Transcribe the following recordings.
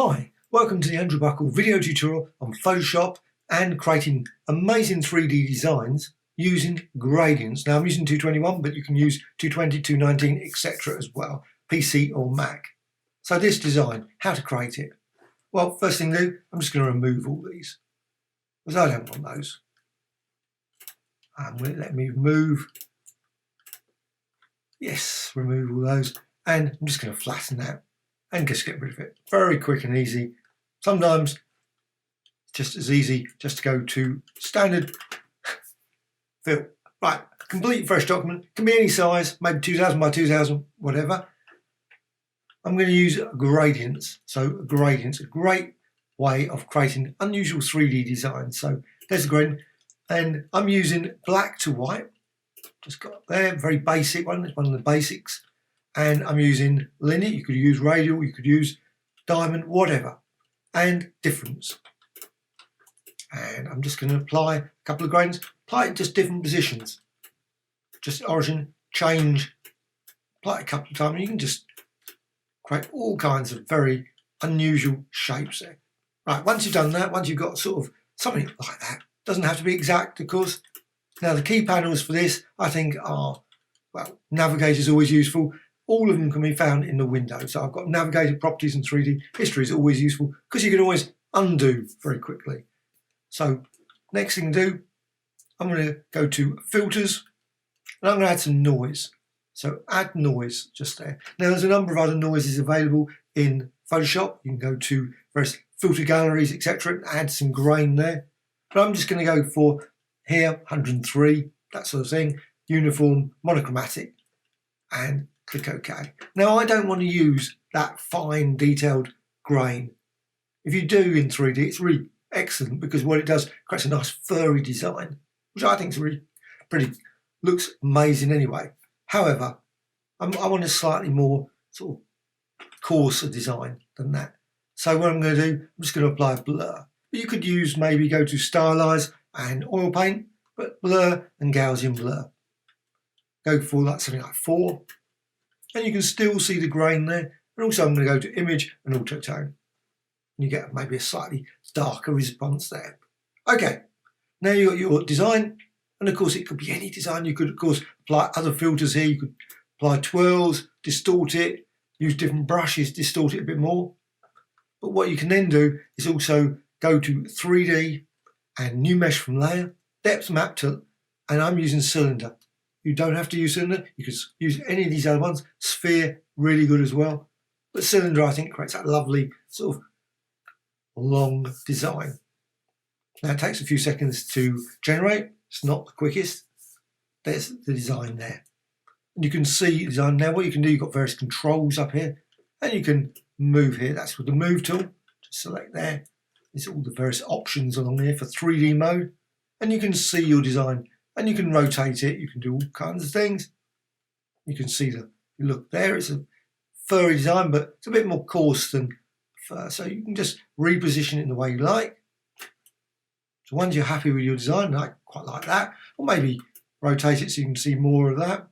Hi, welcome to the Andrew Buckle video tutorial on Photoshop and creating amazing 3D designs using gradients. Now I'm using 221, but you can use 220, 219, etc. as well, PC or Mac. So this design, how to create it? Well, first thing to do, I'm just going to remove all these, because I don't want those. And let me remove, yes, remove all those, and I'm just going to flatten that and just get rid of it. Very quick and easy. Sometimes it's just as easy just to go to standard fill. Right, complete fresh document, can be any size, maybe 2000 by 2000, whatever. I'm going to use gradients. So gradients, a great way of creating unusual 3D designs. So there's the gradient, and I'm using black to white. Just got there, very basic one. It's one of the basics. And I'm using linear, you could use radial, you could use diamond, whatever, and difference. And I'm just going to apply a couple of gradients, apply it just different positions. Just origin, change, apply it a couple of times, and you can just create all kinds of very unusual shapes there. Right, once you've done that, once you've got sort of something like that, doesn't have to be exact, of course. Now the key panels for this, I think, are, well, navigator is always useful. All of them can be found in the window. So I've got navigator properties and 3D history is always useful because you can always undo very quickly. So next thing to do, I'm going to go to filters and I'm going to add some noise. So add noise just there. Now there's a number of other noises available in Photoshop. You can go to various filter galleries, etc., and add some grain there. But I'm just going to go for here 103, that sort of thing, uniform, monochromatic, and click OK. Now I don't want to use that fine detailed grain. If you do in 3D, it's really excellent because what it does creates a nice furry design, which I think is really pretty, looks amazing anyway. However, I want a slightly more sort of coarser design than that. So what I'm going to do, I'm just going to apply a blur. But you could use, maybe go to stylize and oil paint, but blur and Gaussian blur. Go for like something like 4. And you can still see the grain there. And also I'm going to go to image and auto tone. And you get maybe a slightly darker response there. Okay, now you've got your design. And of course it could be any design. You could of course apply other filters here. You could apply twirls, distort it, use different brushes, distort it a bit more. But what you can then do is also go to 3D and new mesh from layer, depth map to, and I'm using cylinder. You don't have to use cylinder, you can use any of these other ones. Sphere, really good as well. But cylinder, I think, creates that lovely sort of long design. Now it takes a few seconds to generate. It's not the quickest. There's the design there. And you can see the design. Now what you can do, you've got various controls up here. And you can move here. That's with the move tool. Just select there. There's all the various options along here for 3D mode. And you can see your design. And you can rotate it, you can do all kinds of things. You can see the look there, it's a furry design, but it's a bit more coarse than fur. So you can just reposition it in the way you like. So once you're happy with your design, I quite like that. Or maybe rotate it so you can see more of that.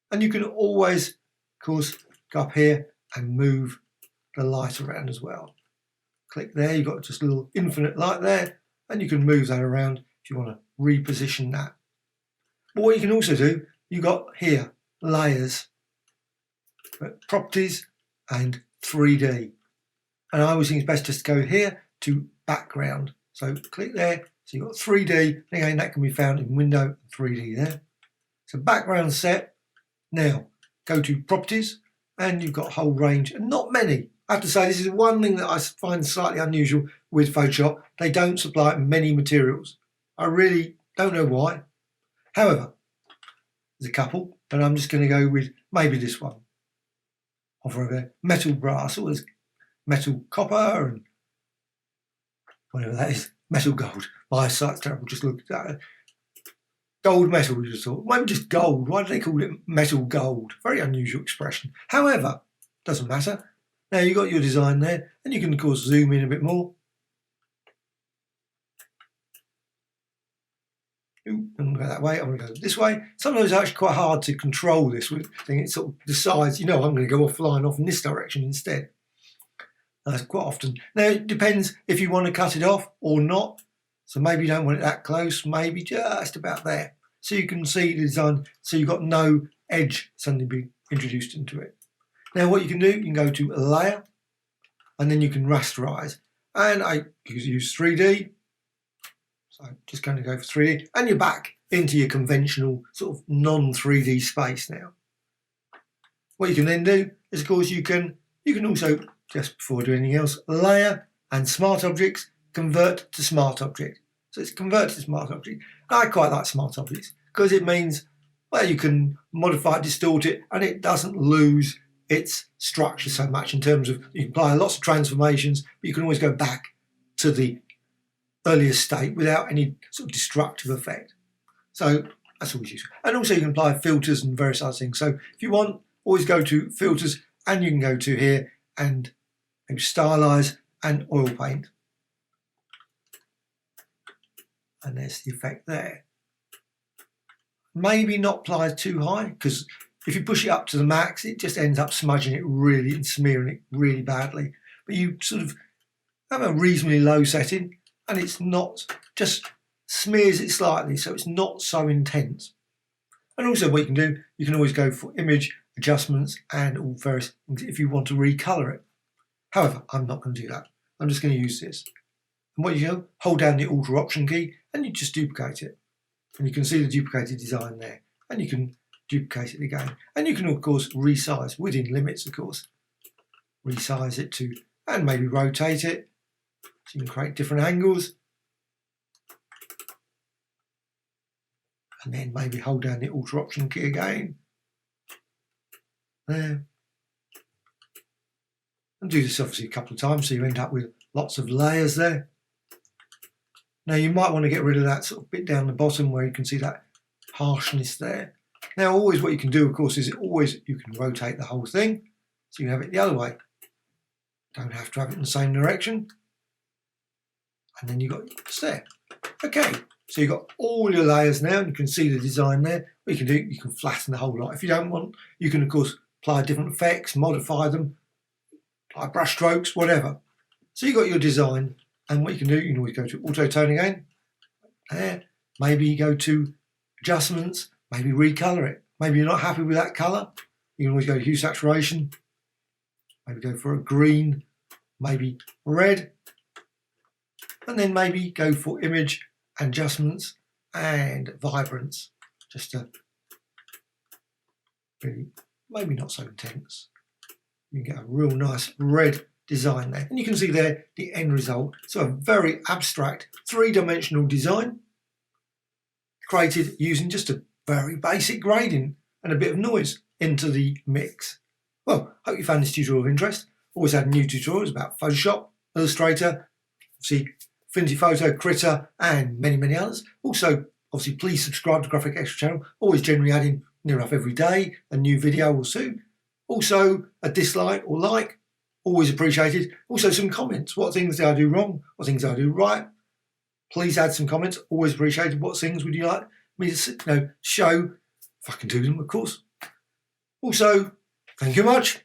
And you can always, of course, go up here and move the light around as well. Click there, you've got just a little infinite light there, and you can move that around if you want to reposition that. But what you can also do, you've got here layers, properties and 3D. And I always think it's best just to go here to background. So click there, so you've got 3D, again that can be found in window 3D there. So background set, now go to properties and you've got a whole range, and not many. I have to say this is one thing that I find slightly unusual with Photoshop, they don't supply many materials. I really don't know why. However, there's a couple, but I'm just going to go with maybe this one. Over there, metal brass, or there's metal copper and whatever that is, metal gold. My eyesight's terrible, just look at that. Gold metal, we just thought, maybe just gold. Why do they call it metal gold? Very unusual expression. However, doesn't matter. Now you've got your design there, and you can of course zoom in a bit more. I'm going to go that way, I'm going to go this way. Sometimes it's actually quite hard to control this thing. It sort of decides, you know, I'm going to go offline off in this direction instead. quite often. Now it depends if you want to cut it off or not. So maybe you don't want it that close, maybe just about there. So you can see the design, so you've got no edge suddenly being introduced into it. Now what you can do, you can go to Layer, and then you can rasterize. And I use 3D, so I'm just going to go for 3D, and you're back into your conventional sort of non-3D space now. What you can then do is, of course, you can also, just before doing anything else, Layer and Smart Objects, Convert to Smart Object. So it's Convert to Smart Object. I quite like Smart Objects because it means, well, you can modify it, distort it, and it doesn't lose its structure so much in terms of, you can apply lots of transformations, but you can always go back to the earlier state without any sort of destructive effect. So that's always useful. And also you can apply filters and various other things. So if you want, always go to Filters, and you can go to here and maybe Stylize and Oil Paint. And there's the effect there. Maybe not apply too high, because if you push it up to the max, it just ends up smudging it really and smearing it really badly. But you sort of have a reasonably low setting, and it's not, just smears it slightly, so it's not so intense. And also what you can do, you can always go for image adjustments and all various things if you want to recolor it. However, I'm not going to do that. I'm just going to use this. And what you do, hold down the Alt or Option key, and you just duplicate it. And you can see the duplicated design there. And you can duplicate it again. And you can, of course, resize within limits, of course. Resize it to, and maybe rotate it. So you can create different angles. And then maybe hold down the Alt or Option key again. There. And do this obviously a couple of times so you end up with lots of layers there. Now you might want to get rid of that sort of bit down the bottom where you can see that harshness there. Now always what you can do, of course, is you can rotate the whole thing so you have it the other way. Don't have to have it in the same direction. And then you've got it's there. Okay, so you've got all your layers now and you can see the design there. What you can do, you can flatten the whole lot. If you don't want, you can of course apply different effects, modify them, apply brush strokes, whatever. So you've got your design. And what you can do, you can always go to Auto Tone again. There. Maybe you go to Adjustments, maybe recolor it. Maybe you're not happy with that colour. You can always go to Hue Saturation. Maybe go for a green, maybe red. And then maybe go for Image and Adjustments and Vibrance. Just to really, maybe not so intense. You can get a real nice red design there, and you can see there the end result. So a very abstract three-dimensional design created using just a very basic grading and a bit of noise into the mix. Well, hope you found this tutorial of interest. Always add new tutorials about Photoshop, Illustrator, obviously Affinity Photo, Critter, and many others. Also, obviously, please subscribe to Graphicxtras channel. Always generally adding near enough every day a new video or so. Also, a dislike or like, always appreciated. Also some comments. What things did I do wrong? What things did I do right? Please add some comments. Always appreciated. What things would you like me to show? If I can do them, of course. Also, thank you much.